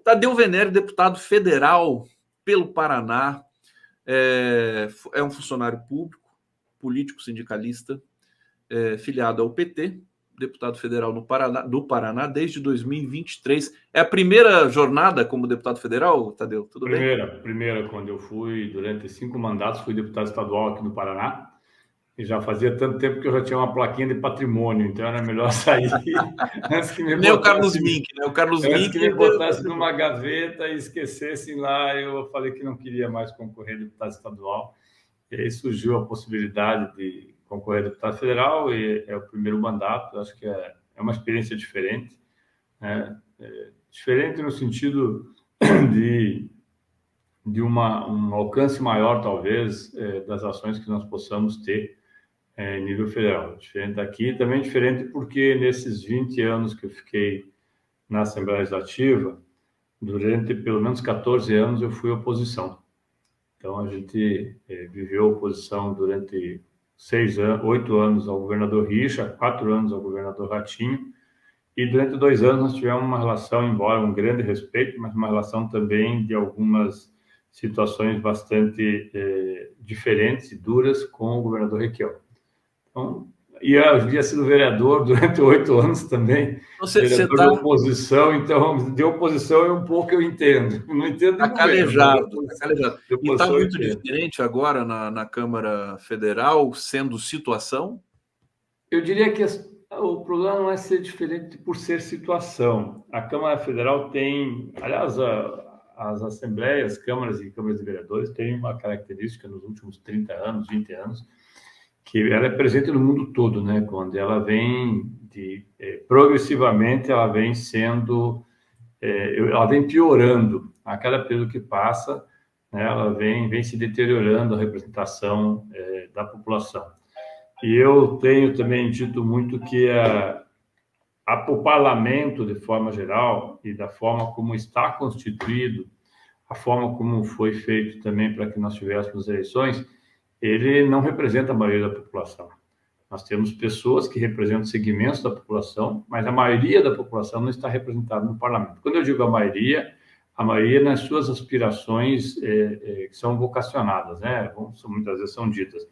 Tadeu Venere, deputado federal pelo Paraná, é um funcionário público, político sindicalista, filiado ao PT, deputado federal do Paraná desde 2023. É a primeira jornada como deputado federal, Tadeu? Tudo bem? Primeira, quando eu fui, durante 5 mandatos, fui deputado estadual aqui no Paraná. E já fazia tanto tempo que eu já tinha uma plaquinha de patrimônio, então era melhor sair antes que me Nem o Carlos botassem, Mink, né? O Carlos antes Mink que me botassem numa gaveta e esquecessem lá. Eu falei que não queria mais concorrer a deputado estadual. E aí surgiu a possibilidade de concorrer a deputado federal, e é o primeiro mandato. Acho que é uma experiência diferente, né? Diferente no sentido de um alcance maior, talvez, das ações que nós possamos ter em nível federal. Diferente daqui, também diferente porque nesses 20 anos que eu fiquei na Assembleia Legislativa, durante pelo menos 14 anos eu fui oposição. Então a gente viveu oposição durante 8 anos ao governador Richa, 4 anos ao governador Ratinho, e durante 2 anos nós tivemos uma relação, embora um grande respeito, mas uma relação também de algumas situações bastante diferentes e duras com o governador Requião. Então, e eu havia sido vereador durante 8 anos também, Você vereador está de oposição, então de oposição é um pouco eu entendo. Não entendo de governo, mas calejado, tá calejado. de E está oposição eu muito entendo. diferente agora na Câmara Federal, sendo situação? Eu diria que o problema não é ser diferente por ser situação. A Câmara Federal tem, aliás, as assembleias, câmaras e câmaras de vereadores têm uma característica nos últimos 30 anos, 20 anos, que ela é presente no mundo todo, né? Quando ela vem progressivamente, ela vem sendo, ela vem piorando a cada período que passa, né? Ela vem se deteriorando a representação da população. E eu tenho também dito muito que o parlamento, de forma geral, e da forma como está constituído, a forma como foi feito também para que nós tivéssemos eleições, ele não representa a maioria da população. Nós temos pessoas que representam segmentos da população, mas a maioria da população não está representada no parlamento. Quando eu digo a maioria nas suas aspirações que são vocacionadas, né? Muitas vezes são ditas.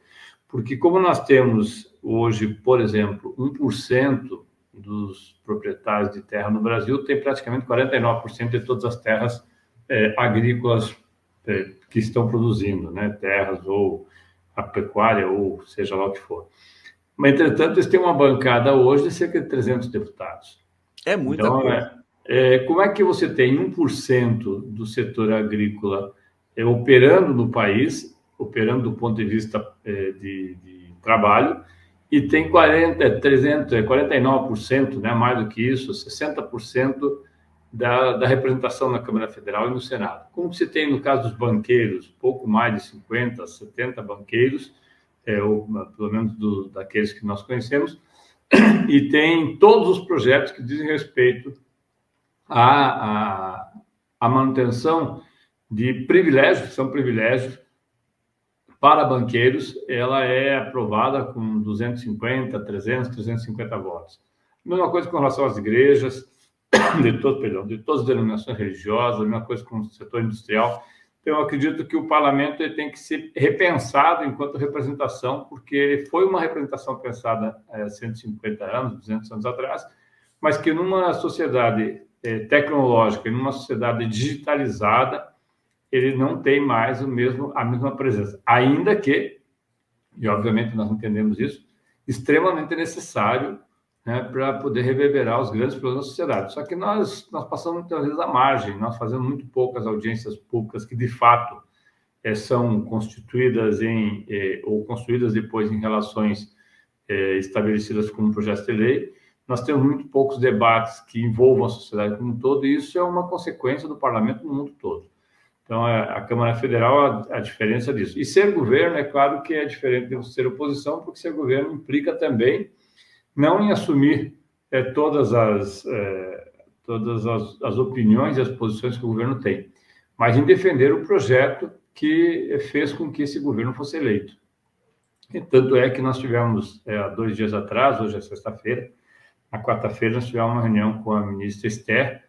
Porque como nós temos hoje, por exemplo, 1% dos proprietários de terra no Brasil tem praticamente 49% de todas as terras agrícolas que estão produzindo, né? Terras ou a pecuária, ou seja lá o que for. Mas, entretanto, eles têm uma bancada hoje de cerca de 300 deputados. É muita Então, coisa. como é que você tem 1% do setor agrícola operando no país, operando do ponto de vista de trabalho, e tem 49%, né, mais do que isso, 60% da representação na Câmara Federal e no Senado. Como se tem no caso dos banqueiros, pouco mais de 50, 70 banqueiros, ou pelo menos daqueles que nós conhecemos, e tem todos os projetos que dizem respeito à manutenção de privilégios, que são privilégios para banqueiros. Ela é aprovada com 250, 300, 350 votos. Mesma coisa com relação às igrejas, de todas as denominações religiosas, a mesma coisa com o setor industrial. Então, eu acredito que o parlamento tem que ser repensado enquanto representação, porque ele foi uma representação pensada há 150 anos, 200 anos atrás, mas que numa sociedade tecnológica, numa sociedade digitalizada, ele não tem mais a mesma presença. Ainda que, e obviamente nós entendemos isso, extremamente necessário, né, para poder reverberar os grandes problemas da sociedade. Só que nós passamos muitas vezes à margem, nós fazemos muito poucas audiências públicas que, de fato, são constituídas ou construídas depois em relações estabelecidas como projetos de lei. Nós temos muito poucos debates que envolvam a sociedade como um todo, e isso é uma consequência do parlamento no mundo todo. Então, a Câmara Federal, a diferença disso. E ser governo, é claro que é diferente de ser oposição, porque ser governo implica também não em assumir todas as opiniões e as posições que o governo tem, mas em defender o projeto que fez com que esse governo fosse eleito. E tanto é que nós tivemos, há 2 dias atrás, hoje é sexta-feira, na quarta-feira nós tivemos uma reunião com a ministra Esther,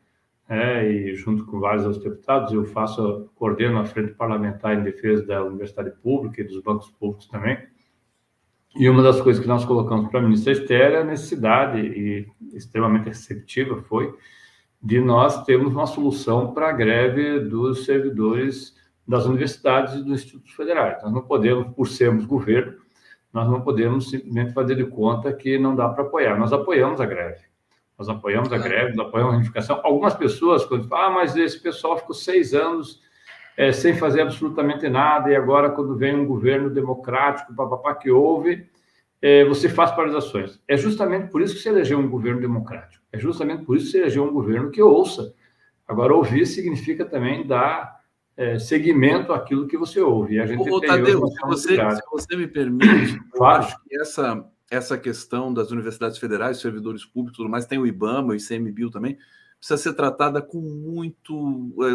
e junto com vários outros deputados, coordeno a Frente Parlamentar em Defesa da Universidade Pública e dos bancos públicos também. E uma das coisas que nós colocamos para a ministra Esther é a necessidade, e extremamente receptiva foi, de nós termos uma solução para a greve dos servidores das universidades e dos institutos federais. Nós não podemos, por sermos governo, nós não podemos simplesmente fazer de conta que não dá para apoiar. Nós apoiamos a greve. Nós apoiamos a greve, nós apoiamos a reivindicação. Algumas pessoas, quando falam, mas esse pessoal ficou 6 anos sem fazer absolutamente nada, e agora, quando vem um governo democrático, papapá, que houve, você faz paralisações. É justamente por isso que se elegeu um governo democrático. É justamente por isso que se elegeu um governo que ouça. Agora, ouvir significa também dar seguimento àquilo que você ouve. E a gente tem Tadeu, se você me permite, claro. Eu acho que essa questão das universidades federais, servidores públicos, tudo mais, tem o IBAMA, o ICMBio também, precisa ser tratada com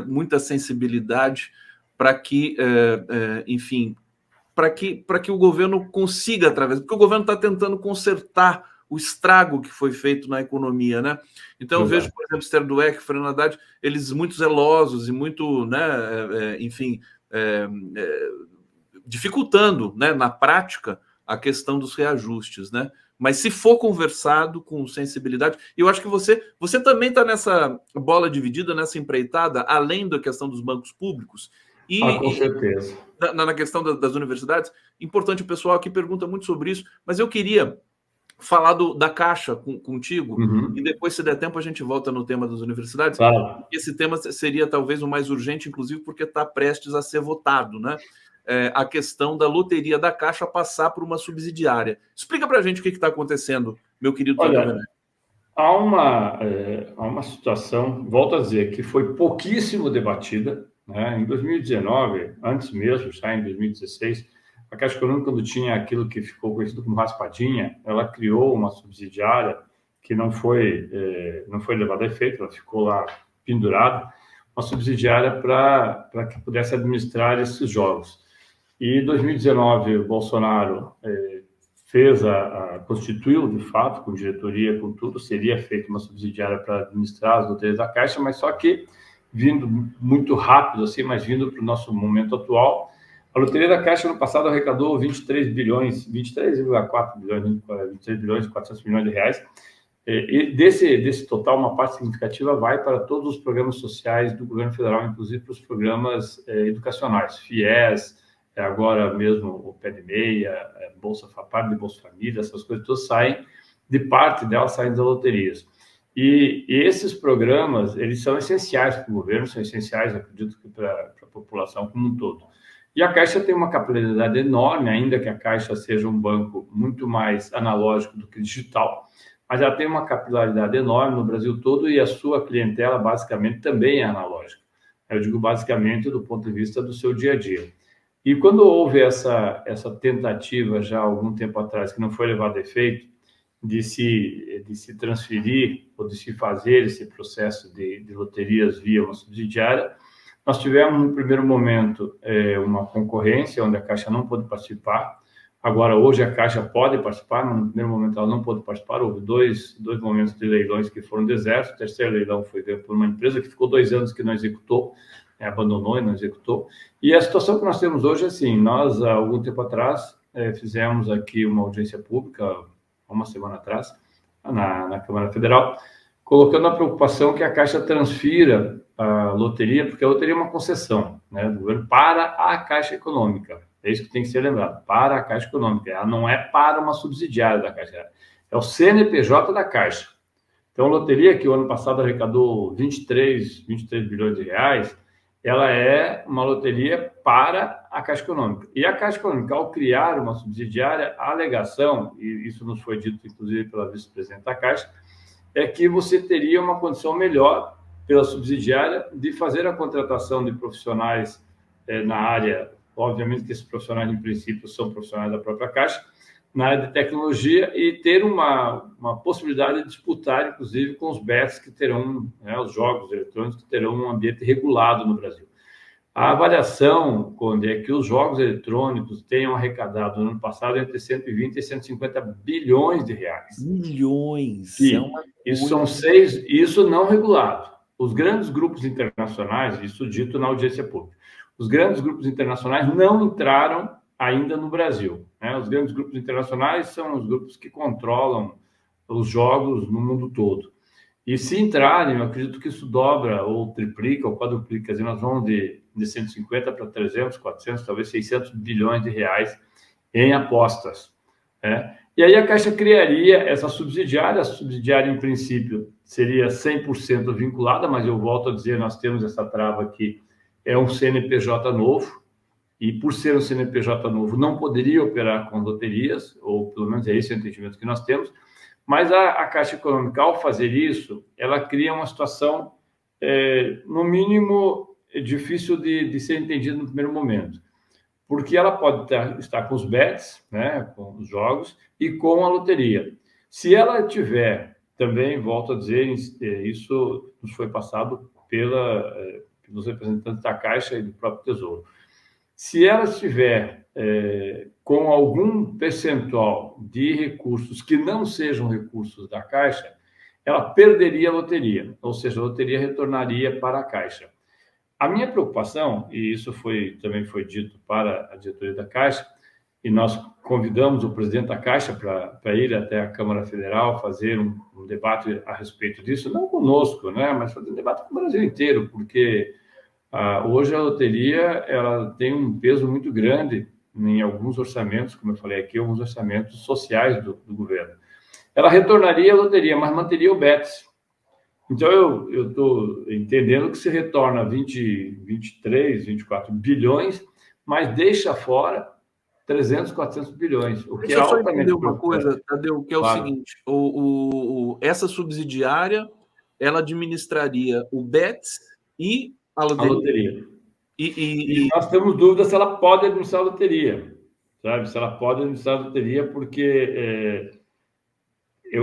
muita sensibilidade para que, enfim, para que o governo consiga através, porque o governo está tentando consertar o estrago que foi feito na economia, né? Então eu vejo, por exemplo, Esther Dweck, Fernando Haddad, eles muito zelosos e muito, né, enfim, dificultando, né, na prática a questão dos reajustes, né? Mas se for conversado com sensibilidade, eu acho que você também está nessa bola dividida, nessa empreitada, além da questão dos bancos públicos. Com certeza. Na questão das universidades, importante, o pessoal aqui pergunta muito sobre isso, mas eu queria falar da Caixa contigo, e depois, se der tempo, a gente volta no tema das universidades. Claro. Esse tema seria talvez o mais urgente, inclusive porque está prestes a ser votado, né? A questão da loteria da Caixa passar por uma subsidiária. Explica para a gente o que está acontecendo, meu querido. Olha, há uma situação, volto a dizer, que foi pouquíssimo debatida, né? Em 2019, antes mesmo, já em 2016, a Caixa Econômica, quando tinha aquilo que ficou conhecido como raspadinha, ela criou uma subsidiária que não foi levada a efeito, ela ficou lá pendurada, uma subsidiária para que pudesse administrar esses jogos. E em 2019, o Bolsonaro constituiu, de fato, com diretoria, com tudo, seria feita uma subsidiária para administrar as loterias da Caixa, mas só que vindo muito rápido, assim, mas vindo para o nosso momento atual, a loteria da Caixa no passado arrecadou 23,4 bilhões, 23 bilhões e 400 milhões de reais. E desse total, uma parte significativa vai para todos os programas sociais do governo federal, inclusive para os programas educacionais, FIES, agora mesmo o Pé de Meia, Bolsa Família, essas coisas todas saem, de parte delas saem das loterias. E esses programas, eles são essenciais para o governo, são essenciais, acredito, que para a população como um todo. E a Caixa tem uma capilaridade enorme, ainda que a Caixa seja um banco muito mais analógico do que digital, mas ela tem uma capilaridade enorme no Brasil todo e a sua clientela, basicamente, também é analógica. Eu digo basicamente do ponto de vista do seu dia a dia. E quando houve essa tentativa, já há algum tempo atrás, que não foi levado a efeito, de se transferir ou de se fazer esse processo de loterias via uma subsidiária, nós tivemos, no primeiro momento, uma concorrência, onde a Caixa não pôde participar. Agora, hoje, a Caixa pode participar, mas no primeiro momento ela não pôde participar. Houve dois momentos de leilões que foram desertos. O terceiro leilão foi feito por uma empresa que ficou 2 anos que não executou, abandonou e não executou. E a situação que nós temos hoje é assim, nós, há algum tempo atrás, fizemos aqui uma audiência pública, uma semana atrás, na Câmara Federal, colocando a preocupação que a Caixa transfira a loteria, porque a loteria é uma concessão, né, do governo para a Caixa Econômica. É isso que tem que ser lembrado, para a Caixa Econômica. Ela não é para uma subsidiária da Caixa, é o CNPJ da Caixa. Então, a loteria, que o ano passado arrecadou 23 bilhões de reais, ela é uma loteria para a Caixa Econômica. E a Caixa Econômica, ao criar uma subsidiária, a alegação, e isso nos foi dito, inclusive, pela vice-presidente da Caixa, é que você teria uma condição melhor pela subsidiária de fazer a contratação de profissionais na área, obviamente que esses profissionais, em princípio, são profissionais da própria Caixa, na área de tecnologia e ter uma possibilidade de disputar, inclusive, com os bets que terão, né, os jogos eletrônicos que terão um ambiente regulado no Brasil. A avaliação, Conde, é que os jogos eletrônicos tenham arrecadado no ano passado entre 120 e 150 bilhões de reais. Bilhões! Isso são isso não regulado. os grandes grupos internacionais, isso dito na audiência pública, os grandes grupos internacionais não entraram ainda no Brasil, né? Os grandes grupos internacionais são os grupos que controlam os jogos no mundo todo. E se entrarem, eu acredito que isso dobra, ou triplica, ou quadruplica. Quer dizer, nós vamos de 150 para 300, 400, talvez 600 bilhões de reais em apostas, né? E aí a Caixa criaria essa subsidiária. A subsidiária, em princípio, seria 100% vinculada, mas eu volto a dizer, nós temos essa trava que é um CNPJ novo, e por ser um CNPJ novo, não poderia operar com loterias, ou pelo menos é esse o entendimento que nós temos. Mas a Caixa Econômica, ao fazer isso, ela cria uma situação, no mínimo, difícil de ser entendida no primeiro momento. Porque ela pode estar com os bets, né, com os jogos, e com a loteria. Se ela tiver, também, volto a dizer, isso nos foi passado pelos representantes da Caixa e do próprio Tesouro. Se ela estiver com algum percentual de recursos que não sejam recursos da Caixa, ela perderia a loteria, ou seja, a loteria retornaria para a Caixa. A minha preocupação, e isso também foi dito para a diretoria da Caixa, e nós convidamos o presidente da Caixa para ir até a Câmara Federal fazer um debate a respeito disso, não conosco, né, mas fazer um debate com o Brasil inteiro, porque hoje a loteria ela tem um peso muito grande em alguns orçamentos, como eu falei aqui, alguns orçamentos sociais do governo. Ela retornaria a loteria, mas manteria o BETS. Então, eu estou entendendo que se retorna 23, 24 bilhões, mas deixa fora 300, 400 bilhões. O que Deixa eu só entender uma preocupante. coisa, Tadeu, que é claro. O seguinte, essa subsidiária, ela administraria o BETS e a loteria. E nós temos dúvida se ela pode administrar a loteria, sabe? Se ela pode administrar a loteria, porque,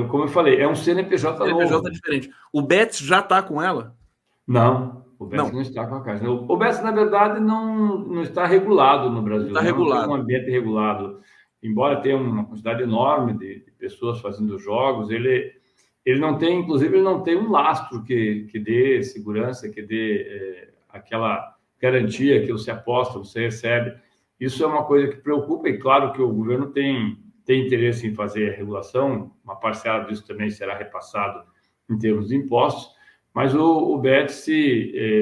como eu falei, é um CNPJ novo. CNPJ diferente. O BETS já está com ela? Não, o BETS não está com a Caixa. O BETS, na verdade, não está regulado no Brasil. Não está regulado. Não tem um ambiente regulado. Embora tenha uma quantidade enorme de pessoas fazendo jogos, ele não tem, inclusive, ele não tem um lastro que dê segurança, que dê aquela garantia que você aposta, você recebe. Isso é uma coisa que preocupa, e claro que o governo tem interesse em fazer a regulação, uma parcela disso também será repassado em termos de impostos, mas o BETS,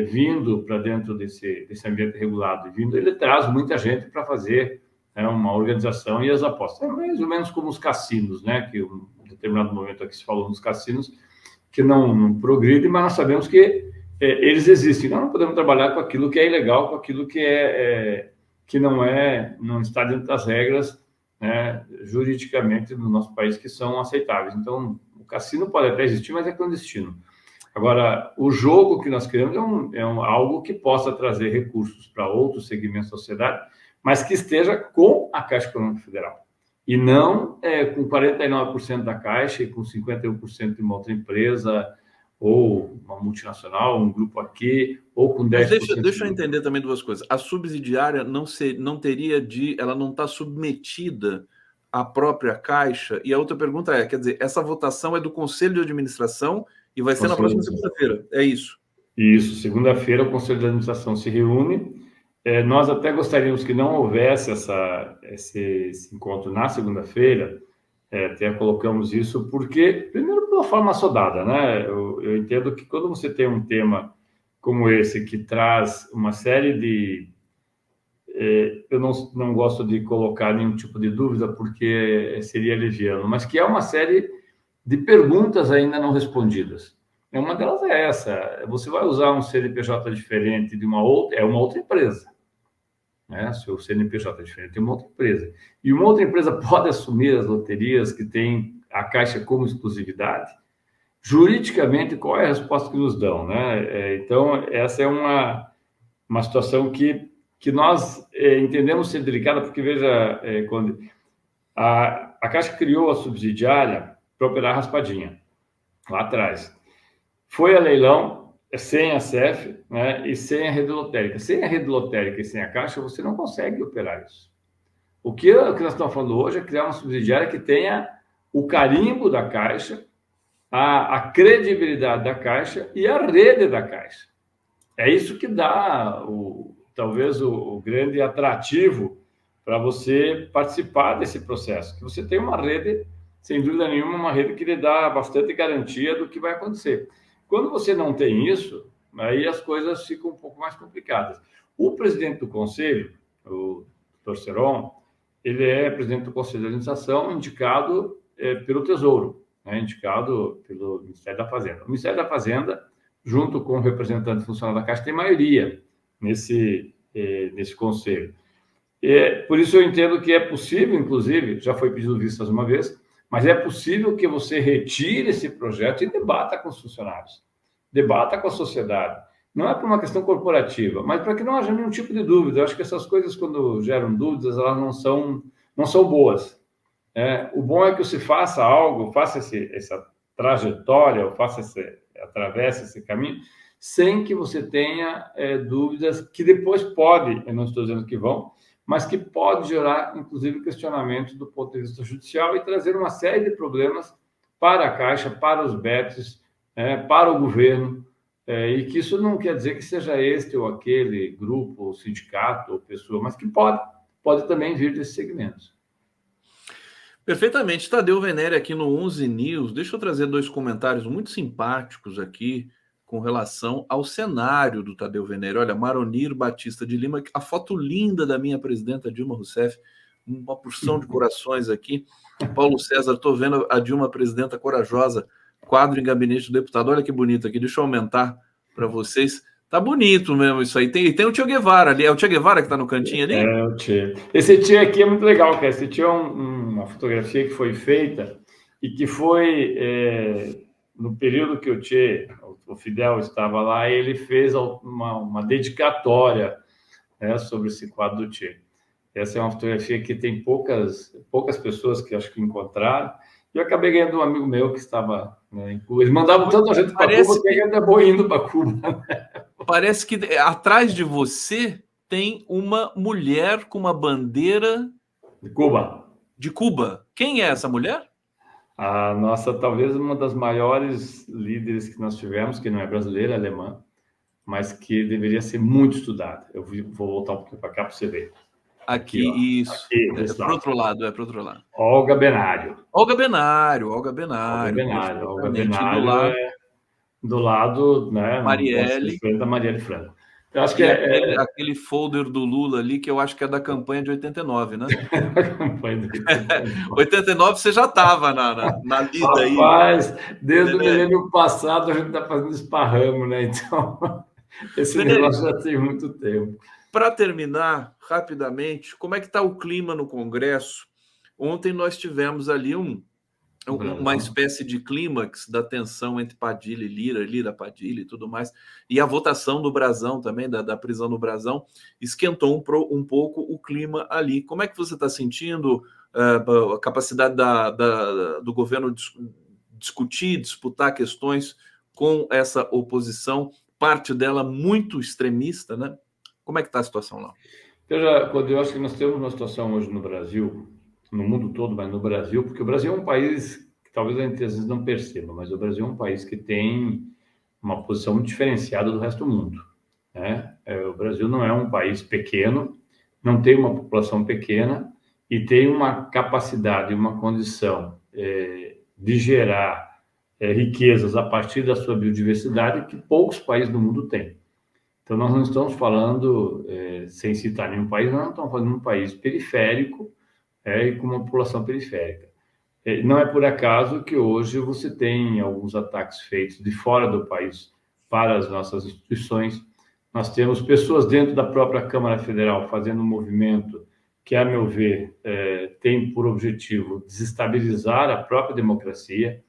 vindo para dentro desse ambiente regulado, ele traz muita gente para fazer uma organização e as apostas. É mais ou menos como os cassinos, né? Que em determinado momento aqui se falou nos cassinos, que não progridem, mas nós sabemos que eles existem. Nós não podemos trabalhar com aquilo que é ilegal, com aquilo que não está dentro das regras, né, juridicamente no nosso país, que são aceitáveis. Então, o cassino pode até existir, mas é clandestino. Agora, o jogo que nós criamos é algo que possa trazer recursos para outros segmentos da sociedade, mas que esteja com a Caixa Econômica Federal. E não com 49% da Caixa e com 51% de uma outra empresa, ou uma multinacional, um grupo aqui, ou com 10%. Deixa eu entender também duas coisas. A subsidiária ela não está submetida à própria Caixa. E a outra pergunta quer dizer, essa votação é do Conselho de Administração e vai ser na próxima segunda-feira, é isso? Isso, segunda-feira o Conselho de Administração se reúne. Nós até gostaríamos que não houvesse esse encontro na segunda-feira, até colocamos isso porque, primeiro, pela forma assodada, né? Eu entendo que quando você tem um tema como esse, que traz uma série de... eu não gosto de colocar nenhum tipo de dúvida, porque seria leviano, mas que é uma série de perguntas ainda não respondidas. Uma delas é essa: você vai usar um CNPJ diferente de uma outra empresa. Né? Se o CNPJ é diferente de uma outra empresa. E uma outra empresa pode assumir as loterias que tem a Caixa como exclusividade? Juridicamente, qual é a resposta que nos dão? Né? Então, essa é uma situação que nós entendemos ser delicada, porque, veja, quando a Caixa criou a subsidiária para operar raspadinha, lá atrás. Foi a leilão, sem a CEF, né, e sem a rede lotérica. Sem a rede lotérica e sem a Caixa, você não consegue operar isso. O que nós estamos falando hoje é criar uma subsidiária que tenha o carimbo da Caixa a credibilidade da Caixa e a rede da Caixa. É isso que dá talvez o grande atrativo para você participar desse processo, que você tem uma rede, sem dúvida nenhuma, uma rede que lhe dá bastante garantia do que vai acontecer. Quando você não tem isso, aí as coisas ficam um pouco mais complicadas. O presidente do conselho, o Dr. Seron, ele é presidente do Conselho de Administração, indicado pelo Tesouro, né, indicado pelo Ministério da Fazenda. O Ministério da Fazenda, junto com o representante funcional da Caixa, tem maioria nesse conselho. Por isso eu entendo que é possível, inclusive, já foi pedido vistas uma vez, mas é possível que você retire esse projeto e debata com os funcionários, debata com a sociedade. Não é por uma questão corporativa, mas para que não haja nenhum tipo de dúvida. Eu acho que essas coisas, quando geram dúvidas, elas não são boas. O bom é que você faça algo, faça essa trajetória, ou atravesse esse caminho, sem que você tenha dúvidas que depois eu não estou dizendo que vão, mas que pode gerar, inclusive, questionamentos do ponto de vista judicial e trazer uma série de problemas para a Caixa, para os BETs, para o governo, e que isso não quer dizer que seja este ou aquele grupo, ou sindicato, ou pessoa, mas que pode também vir desses segmentos. Perfeitamente. Tadeu Venere aqui no 11 News. Deixa eu trazer 2 comentários muito simpáticos aqui com relação ao cenário do Tadeu Venere. Olha, Maronir Batista de Lima, a foto linda da minha presidenta Dilma Rousseff, uma porção de corações aqui. Paulo César, estou vendo a Dilma presidenta corajosa, quadro em gabinete do deputado. Olha que bonito aqui, deixa eu aumentar para vocês. Tá bonito mesmo isso aí. Tem o Che Guevara ali. É o Che Guevara que está no cantinho ali? É o Che. Esse Che aqui é muito legal, cara. Esse Che é uma fotografia que foi feita e que foi no período que o Che, o Fidel, estava lá, ele fez uma dedicatória, né, sobre esse quadro do Che. Essa é uma fotografia que tem poucas pessoas que acho que encontraram. Eu acabei ganhando um amigo meu que estava, né, em Cuba. Eles mandavam tanta gente para Cuba que ele acabou indo para Cuba. Parece que atrás de você tem uma mulher com uma bandeira de Cuba. De Cuba. Quem é essa mulher? A nossa, talvez uma das maiores líderes que nós tivemos, que não é brasileira, é alemã, mas que deveria ser muito estudada. Eu vou voltar um pouquinho para cá para você ver. Aqui isso. Aqui, é para outro lado, é para outro lado. Olga Benário. Olga Benário. Do lado, né? Marielle. Da Marielle Franco. Eu acho que aquele folder do Lula ali, que eu acho que é da campanha de 89, né? A campanha de 89. 89 você já estava na lida aí. Rapaz, desde o milênio passado a gente está fazendo esparramo, né? Então, esse negócio já tem muito tempo. Para terminar, rapidamente, como é que está o clima no Congresso? Ontem nós tivemos ali uma espécie de clímax da tensão entre Padilha e Lira, Padilha e tudo mais, e a votação do Brazão também, da prisão do Brazão, esquentou um pouco o clima ali. Como é que você está sentindo a capacidade do governo disputar questões com essa oposição, parte dela muito extremista, né? Como é que está a situação lá? Eu acho que nós temos uma situação hoje no Brasil, no mundo todo, mas no Brasil, porque o Brasil é um país que talvez a gente às vezes não perceba, mas o Brasil é um país que tem uma posição muito diferenciada do resto do mundo, né? O Brasil não é um país pequeno, não tem uma população pequena e tem uma capacidade, uma condição de gerar riquezas a partir da sua biodiversidade que poucos países do mundo têm. Então, nós não estamos falando, sem citar nenhum país, nós não estamos falando de um país periférico, e com uma população periférica. Não é por acaso que hoje você tem alguns ataques feitos de fora do país para as nossas instituições. Nós temos pessoas dentro da própria Câmara Federal fazendo um movimento que, a meu ver, tem por objetivo desestabilizar a própria democracia.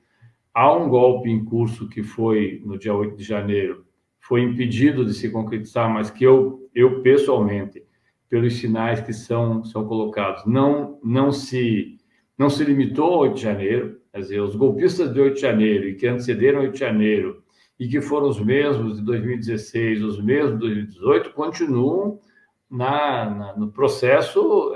Há um golpe em curso que foi no dia 8 de janeiro, foi impedido de se concretizar, mas que eu pessoalmente, pelos sinais que são colocados, não se limitou ao 8 de janeiro, quer dizer, os golpistas de 8 de janeiro e que antecederam 8 de janeiro e que foram os mesmos de 2016, os mesmos de 2018, continuam no processo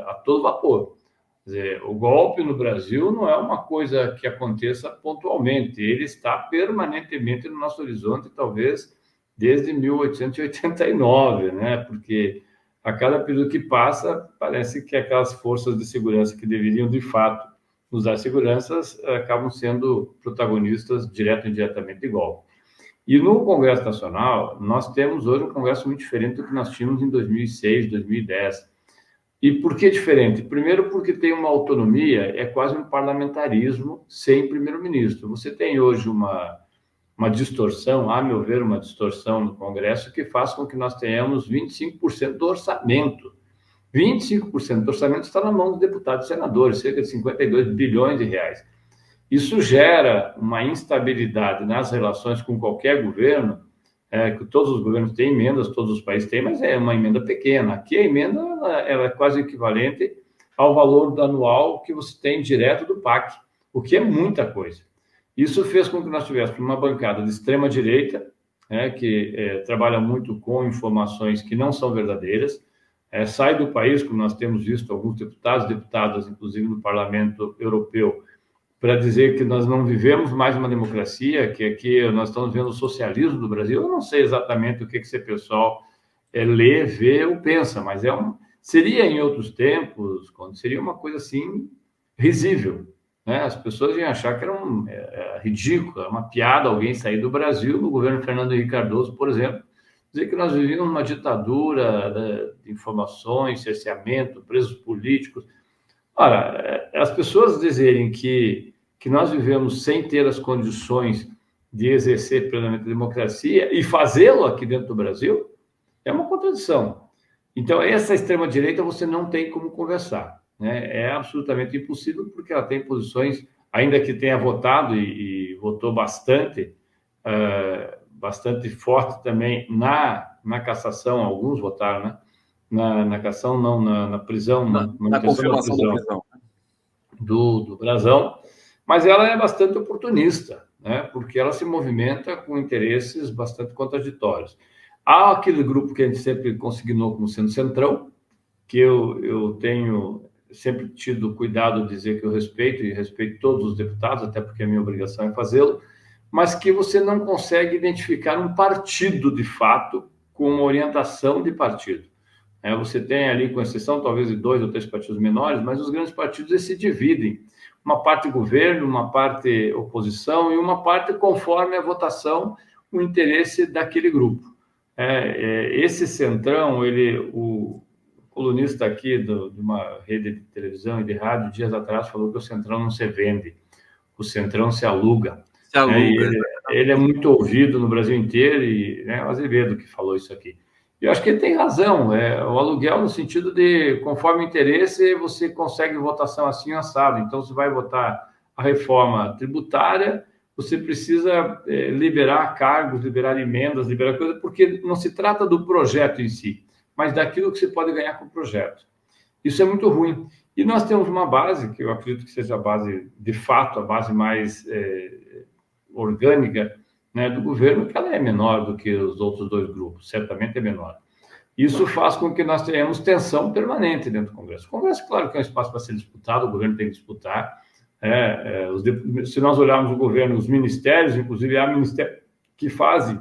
a todo vapor. Quer dizer, o golpe no Brasil não é uma coisa que aconteça pontualmente, ele está permanentemente no nosso horizonte, talvez desde 1889, né? Porque a cada período que passa, parece que aquelas forças de segurança que deveriam, de fato, nos dar seguranças, acabam sendo protagonistas, direto e indiretamente, de golpe. E no Congresso Nacional, nós temos hoje um Congresso muito diferente do que nós tínhamos em 2006, 2010. E por que diferente? Primeiro, porque tem uma autonomia, é quase um parlamentarismo sem primeiro-ministro. Você tem hoje uma distorção, a meu ver, uma distorção no Congresso que faz com que nós tenhamos 25% do orçamento. 25% do orçamento está na mão dos deputados e senadores, cerca de 52 bilhões de reais. Isso gera uma instabilidade nas relações com qualquer governo, que todos os governos têm emendas, todos os países têm, mas é uma emenda pequena. Aqui a emenda ela é quase equivalente ao valor anual que você tem direto do PAC, o que é muita coisa. Isso fez com que nós tivéssemos uma bancada de extrema-direita, que trabalha muito com informações que não são verdadeiras, sai do país, como nós temos visto alguns deputados, deputadas, inclusive no Parlamento Europeu, para dizer que nós não vivemos mais uma democracia, que aqui nós estamos vendo o socialismo do Brasil. Eu não sei exatamente o que esse pessoal lê, vê ou pensa, mas seria em outros tempos, quando seria uma coisa assim risível, né? As pessoas iam achar que era ridículo, era uma piada alguém sair do Brasil, no governo Fernando Henrique Cardoso, por exemplo, dizer que nós vivíamos uma ditadura de informações, cerceamento, presos políticos. Ora, as pessoas dizerem que nós vivemos sem ter as condições de exercer plenamente a democracia e fazê-lo aqui dentro do Brasil é uma contradição. Então, essa extrema-direita você não tem como conversar, né? É absolutamente impossível, porque ela tem posições, ainda que tenha votado e votou bastante, bastante forte também na cassação, alguns votaram, né? Na cassação, não, na prisão, na confirmação da prisão do Brazão, mas ela é bastante oportunista, né? Porque ela se movimenta com interesses bastante contraditórios. Há aquele grupo que a gente sempre consignou como sendo centrão, que eu tenho sempre tido cuidado de dizer que eu respeito, e respeito todos os deputados, até porque a minha obrigação é fazê-lo, mas que você não consegue identificar um partido, de fato, com uma orientação de partido. Você tem ali, com exceção talvez de 2 ou 3 partidos menores, mas os grandes partidos eles se dividem. Uma parte governo, uma parte oposição e uma parte conforme a votação, o interesse daquele grupo. Esse centrão, o colunista aqui de uma rede de televisão e de rádio, dias atrás, falou que o centrão não se vende, o centrão se aluga. Se aluga. Ele é muito ouvido no Brasil inteiro, e o Azevedo que falou isso aqui. Eu acho que ele tem razão, o aluguel no sentido de, conforme o interesse, você consegue votação assim assado. Então, você vai votar a reforma tributária, você precisa liberar cargos, liberar emendas, liberar coisas, porque não se trata do projeto em si, mas daquilo que você pode ganhar com o projeto. Isso é muito ruim. E nós temos uma base, que eu acredito que seja a base, de fato, a base mais orgânica, né, do governo, que ela é menor do que os outros 2 grupos, certamente é menor. Isso faz com que nós tenhamos tensão permanente dentro do Congresso. O Congresso, claro que é um espaço para ser disputado, o governo tem que disputar. Se nós olharmos o governo, os ministérios, inclusive há ministérios que fazem,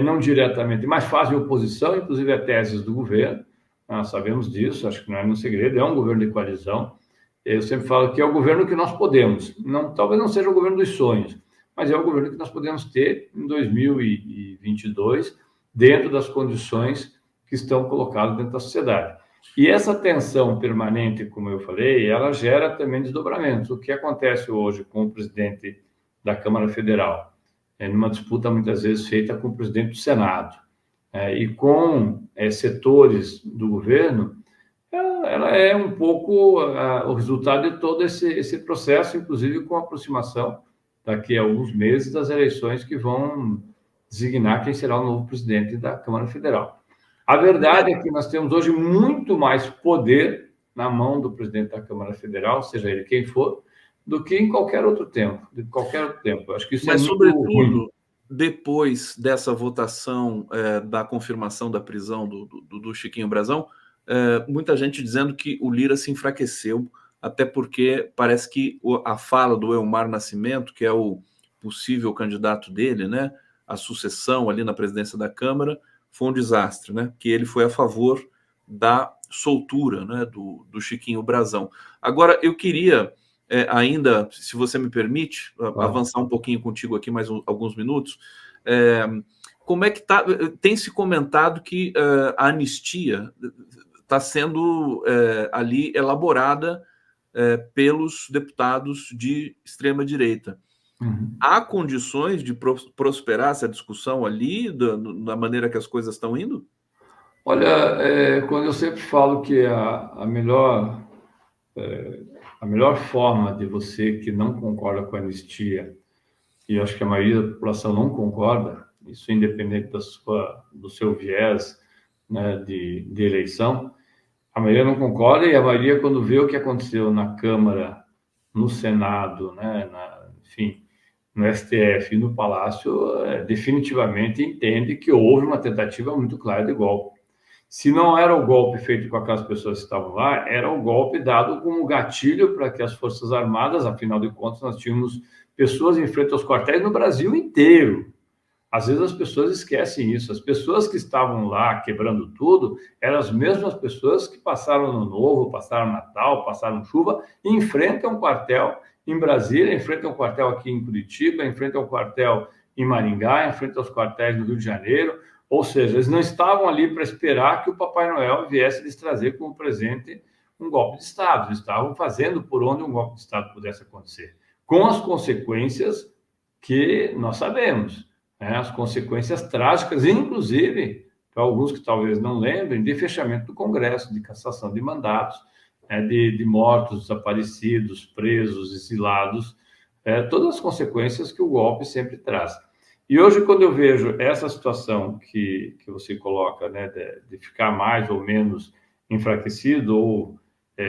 não diretamente, mas fazem oposição, inclusive a teses do governo. Nós sabemos disso, acho que não é um segredo, é um governo de coalizão. Eu sempre falo que é o governo que nós podemos, talvez não seja o governo dos sonhos, mas é o governo que nós podemos ter em 2022, dentro das condições que estão colocadas dentro da sociedade. E essa tensão permanente, como eu falei, ela gera também desdobramentos. O que acontece hoje com o presidente da Câmara Federal, numa disputa muitas vezes feita com o presidente do Senado, e com setores do governo, ela é um pouco o resultado de todo esse processo, inclusive com a aproximação daqui a alguns meses das eleições que vão designar quem será o novo presidente da Câmara Federal. A verdade é que nós temos hoje muito mais poder na mão do presidente da Câmara Federal, seja ele quem for, do que em qualquer outro tempo. Acho que isso Mas, é muito sobretudo, ruim. Depois dessa votação da confirmação da prisão do Chiquinho Brazão, muita gente dizendo que o Lira se enfraqueceu até porque parece que a fala do Elmar Nascimento, que é o possível candidato dele, né, a sucessão ali na presidência da Câmara, foi um desastre, né, que ele foi a favor da soltura, né, do Chiquinho Brazão. Agora, eu queria ainda, se você me permite, avançar um pouquinho contigo aqui mais alguns minutos. Como é que está? Tem se comentado que a anistia está sendo ali elaborada pelos deputados de extrema-direita. Uhum. Há condições de prosperar essa discussão ali, da maneira que as coisas estão indo? Olha, quando eu sempre falo que a melhor forma de você que não concorda com a anistia, e eu acho que a maioria da população não concorda, isso independente do seu viés, né, de eleição, a maioria não concorda, e a maioria, quando vê o que aconteceu na Câmara, no Senado, né, enfim, no STF e no Palácio, definitivamente entende que houve uma tentativa muito clara de golpe. Se não era o golpe feito com aquelas pessoas que estavam lá, era o golpe dado como gatilho para que as Forças Armadas, afinal de contas, nós tínhamos pessoas em frente aos quartéis no Brasil inteiro. Às vezes as pessoas esquecem isso. As pessoas que estavam lá quebrando tudo eram as mesmas pessoas que passaram Ano Novo, passaram Natal, passaram chuva, e enfrentam um quartel em Brasília, enfrentam um quartel aqui em Curitiba, enfrentam um quartel em Maringá, enfrentam os quartéis no Rio de Janeiro. Ou seja, eles não estavam ali para esperar que o Papai Noel viesse lhes trazer como presente um golpe de Estado. Eles estavam fazendo por onde um golpe de Estado pudesse acontecer, com as consequências que nós sabemos, né? As consequências trágicas, inclusive, para alguns que talvez não lembrem, de fechamento do Congresso, de cassação de mandatos, de mortos, desaparecidos, presos, exilados, todas as consequências que o golpe sempre traz. E hoje, quando eu vejo essa situação que você coloca, né, de ficar mais ou menos enfraquecido ou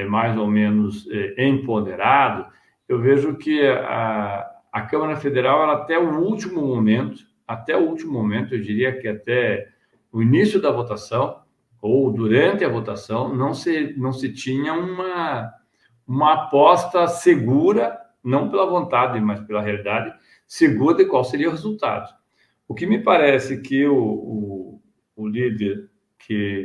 mais ou menos empoderado, eu vejo que a Câmara Federal, ela, até o último momento, eu diria que até o início da votação ou durante a votação, não se tinha uma aposta segura, não pela vontade, mas pela realidade, segura de qual seria o resultado. O que me parece que o líder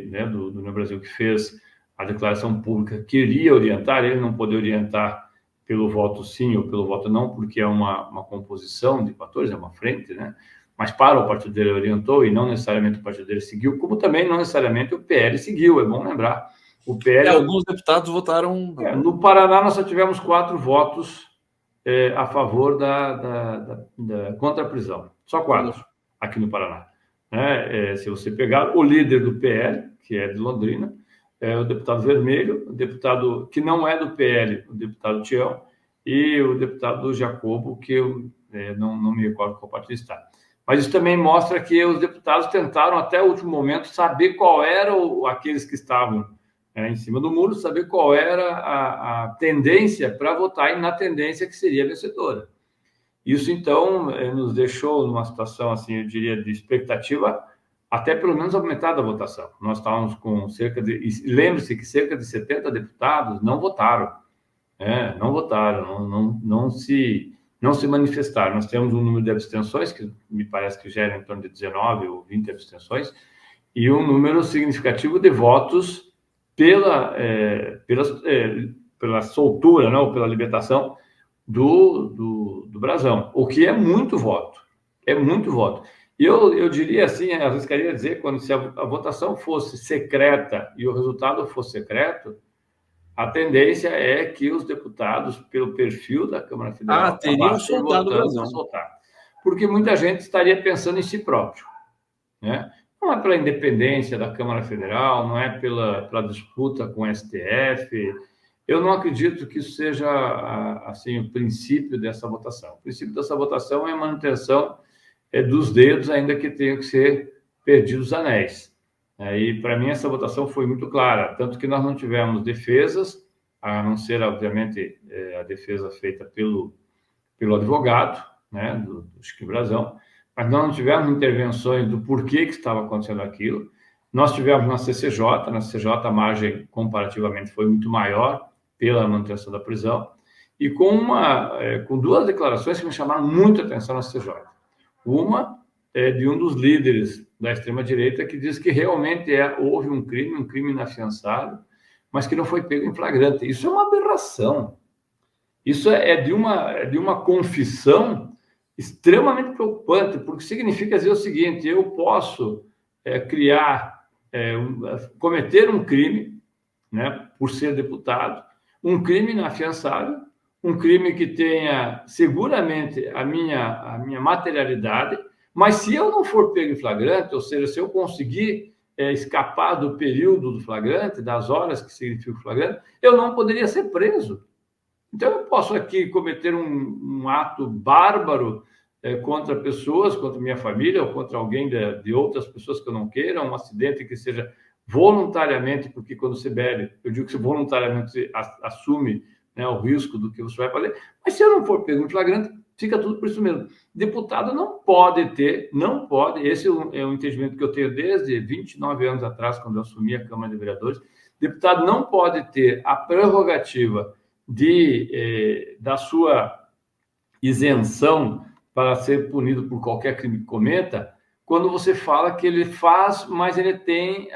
né, do União Brasil, que fez a declaração pública, queria orientar, ele não poder orientar pelo voto sim ou pelo voto não, porque é uma composição de fatores, é uma frente, né? Mas para o partido dele orientou, e não necessariamente o partido dele seguiu, como também não necessariamente o PL seguiu, é bom lembrar. O PL, alguns deputados votaram... No Paraná, nós só tivemos 4 votos a favor contra a prisão. Só 4 aqui no Paraná. Se você pegar o líder do PL, que é de Londrina, o deputado Vermelho, o deputado que não é do PL, o deputado Tião, e o deputado Jacobo, que eu não me recordo qual partido está. Mas isso também mostra que os deputados tentaram, até o último momento, saber qual eram aqueles que estavam em cima do muro, saber qual era a tendência para votar e na tendência que seria vencedora. Isso, então, nos deixou numa situação, assim, eu diria, de expectativa, até pelo menos aumentar a votação. Nós estávamos com lembre-se que cerca de 70 deputados não votaram. Não votaram, não se manifestaram. Nós temos um número de abstenções, que me parece que gera em torno de 19 ou 20 abstenções, e um número significativo de votos pela soltura, não, ou pela libertação do Brazão, o que é muito voto. É muito voto. E eu diria assim, arriscaria dizer, se a votação fosse secreta e o resultado fosse secreto, a tendência é que os deputados, pelo perfil da Câmara Federal, teriam soltado o Brazão. Porque muita gente estaria pensando em si próprio, né? Não é pela independência da Câmara Federal, não é pela disputa com o STF. Eu não acredito que isso seja assim, o princípio dessa votação. O princípio dessa votação é a manutenção dos dedos, ainda que tenham que ser perdidos os anéis. E, para mim, essa votação foi muito clara, tanto que nós não tivemos defesas, a não ser, obviamente, a defesa feita pelo advogado, né, do Chiquinho Brazão, mas nós não tivemos intervenções do porquê que estava acontecendo aquilo. Nós tivemos na CCJ a margem comparativamente foi muito maior, pela manutenção da prisão, e com duas declarações que me chamaram muito a atenção na CJ. Uma é de um dos líderes da extrema-direita que diz que realmente houve um crime inafiançável, mas que não foi pego em flagrante. Isso é uma aberração. Isso é de uma confissão extremamente preocupante, porque significa dizer o seguinte: eu posso cometer um crime, né, por ser deputado, um crime inafiançável, um crime que tenha seguramente a minha materialidade, mas se eu não for pego em flagrante, ou seja, se eu conseguir escapar do período do flagrante, das horas que significa o flagrante, eu não poderia ser preso. Então, eu posso aqui cometer um ato bárbaro contra pessoas, contra minha família, ou contra alguém de outras pessoas que eu não queira, um acidente que seja voluntariamente, porque quando você bebe, eu digo que você voluntariamente assume, né, o risco do que você vai fazer, mas se eu não for pego em flagrante, fica tudo por isso mesmo. Deputado não pode, esse é um entendimento que eu tenho desde 29 anos atrás, quando eu assumi a Câmara de Vereadores, deputado não pode ter a prerrogativa da sua isenção para ser punido por qualquer crime que cometa, quando você fala que ele faz, mas ele tem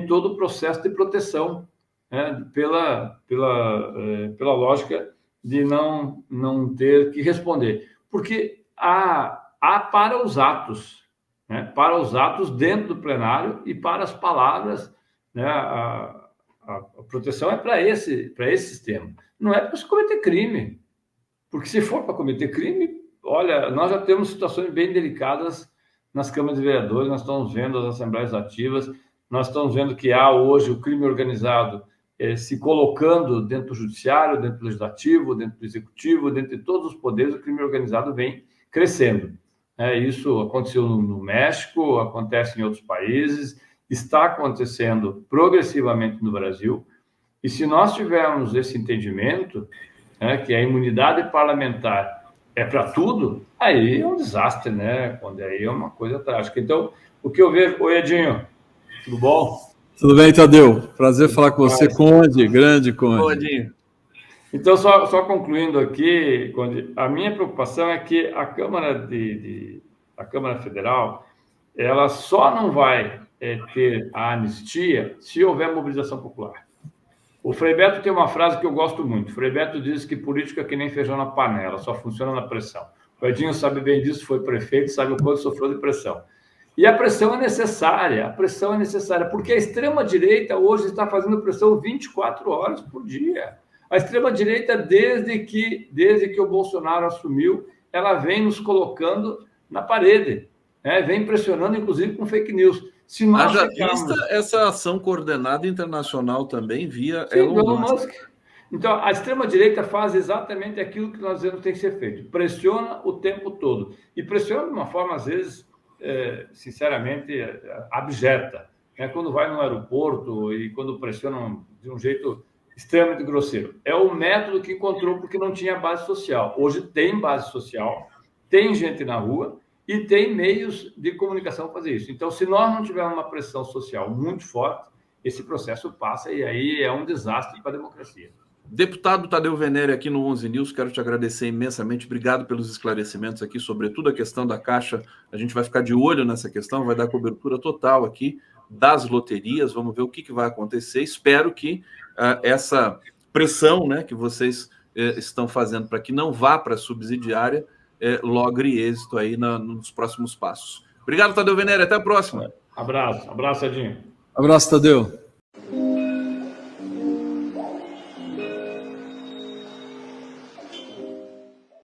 todo o processo de proteção, né, pela lógica de não ter que responder. Porque há para os atos, né, para os atos dentro do plenário e para as palavras, né, a proteção é para esse sistema. Não é para se cometer crime. Porque se for para cometer crime, olha, nós já temos situações bem delicadas nas câmaras de vereadores, nós estamos vendo as assembleias ativas, nós estamos vendo que há hoje o crime organizado se colocando dentro do judiciário, dentro do legislativo, dentro do executivo, dentro de todos os poderes, o crime organizado vem crescendo. Isso aconteceu no México, acontece em outros países, está acontecendo progressivamente no Brasil, e se nós tivermos esse entendimento, que a imunidade parlamentar é para tudo, aí é um desastre, né? Quando aí é uma coisa trágica. Então, o que eu vejo... Oi, Edinho, tudo bom? Tudo bem, Tadeu? Prazer falar com você, Conde, grande Conde. Oi, Edinho. Então, só concluindo aqui, Conde, a minha preocupação é que a Câmara Federal, ela só não vai ter a anistia se houver mobilização popular. O Frei Beto tem uma frase que eu gosto muito. O Frei Beto diz que política é que nem feijão na panela, só funciona na pressão. O Edinho sabe bem disso, foi prefeito, sabe o quanto sofreu de pressão. E a pressão é necessária, porque a extrema-direita hoje está fazendo pressão 24 horas por dia. A extrema-direita, desde que o Bolsonaro assumiu, ela vem nos colocando na parede, né? Vem pressionando, inclusive, com fake news. Se nós vista essa ação coordenada internacional também via Elon Musk. Então, a extrema-direita faz exatamente aquilo que nós dizemos que tem que ser feito. Pressiona o tempo todo. E pressiona de uma forma, às vezes, sinceramente, abjeta. Quando vai no aeroporto e quando pressionam de um jeito extremamente grosseiro. É o método que encontrou porque não tinha base social. Hoje tem base social, tem gente na rua, e tem meios de comunicação para fazer isso. Então, se nós não tivermos uma pressão social muito forte, esse processo passa e aí é um desastre para a democracia. Deputado Tadeu Venere aqui no 11 News, quero te agradecer imensamente. Obrigado pelos esclarecimentos aqui, sobretudo a questão da Caixa. A gente vai ficar de olho nessa questão, vai dar cobertura total aqui das loterias. Vamos ver o que vai acontecer. Espero que essa pressão, né, que vocês estão fazendo para que não vá para a subsidiária logre êxito aí nos próximos passos. Obrigado, Tadeu Venere. Até a próxima. Abraço, Edinho. Abraço, Tadeu.